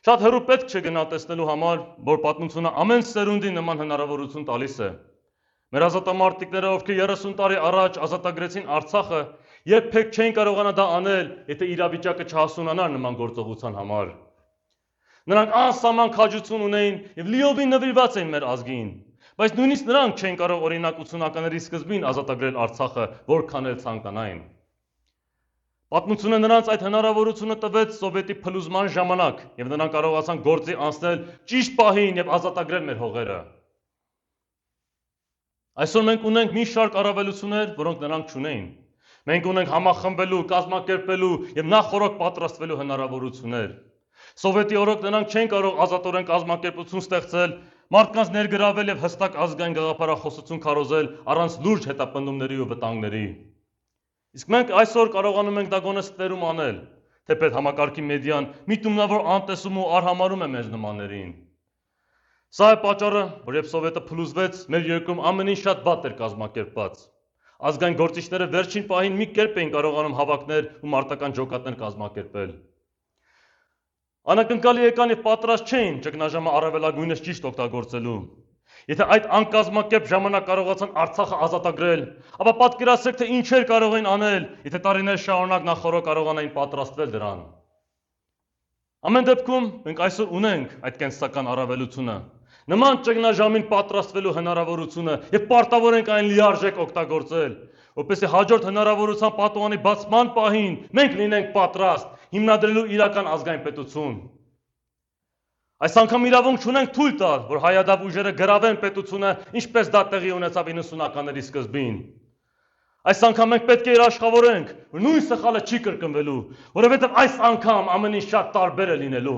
Շատ հեռու պետք չէ գնալ տեսնելու համար, որ պատմությունը ամեն սերունդի նման հնարավորություն տալիս է։ Մեր ազատամարտիկները, ովքեր 30 տարի առաջ ազատագրեցին Արցախը, երբեք չէին կարողանա դա անել, եթե իրավիճակը չհասունանար նման գործողության համար։ Նրանք անսահման քաջություն ունեին եւ լիովին նվիրված էին մեր ազգին, բայց նույնիսկ նրանք չէին կարող օրինակ 80-ականների սկզբին ազատագրել Արցախը, որքան էլ ցանկանային։ Պատմությունը նրանց այդ հնարավորությունը տվեց սովետի փլուզման ժամանակ, եւ նրանք կարողացան գործի անցնել ճիշտ պահին եւ ազատագրել մեր հողերը։ Այսօր մենք ունենք մի շարք առավելություններ, որոնք նրանք չունեին։ Մենք ունենք համախմբելու, կազմակերպելու եւ նախորդ պատրաստվելու հնարավորություններ։ Սովետի օրոք նրանք չեն կարող ազատորեն կազմակերպություն ստեղծել, մարդկանց ներգրավել եւ հստակ ազգային գաղափարախոսություն քարոզել առանց լուրջ հետապնդումների ու վտանգների։ Իսկ մենք այսօր կարողանում ենք դա գոնե ստերում անել, թեպետ համակարգի մեդիան միտումնավոր անտեսում ու արհամարում է մեզ նմաններին։ Սա է պատճառը, որ երբ Սովետը փլուզվեց, մեր երկրում ամեն ինչ շատ վատ էր կազմակերպված։ Ազգային գործիչները վերջին պահին մի կերպ էին կարողանում հավաքներ ու մարտական ջոկատներ կազմակերպել։ Անակնկալի եկան եւ պատրաստ չէին ճգնաժամը առավելագույնս ճիշտ օգտագործելու։ Եթե այդ անկազմակերպ ժամանակ կարողացան Արցախը ազատագրել, ապա պատկերացրեք, թե ինչեր կարող էին անել, եթե տարիներ շարունակ նախորդ կարողանային պատրաստվել դրան։ Ամեն դեպքում մենք այսօր ունենք այդ կենսական առավելությունը, նման ճգնաժամին պատրաստվելու հնարավորությունը եւ պարտավոր ենք այն լիարժեք օգտագործել, որպեսզի հաջորդ հնարավորության պատուհանի բացման պահին մենք լինենք պատրաստ հիմնադրելու իրական ազգային պետություն։ Այս անգամ իրավունք չունենք թույլ տալ, որ հայադավ ուժերը գրավեն պետությունը, ինչպես դա տեղի ունեցավ 90-ականների սկզբին։ Այս անգամ մենք պետք է երաշխավորենք, որ նույն սխալը չի կրկնվելու, որովհետև այս անգամ ամեն ինչ շատ տարբեր է լինելու։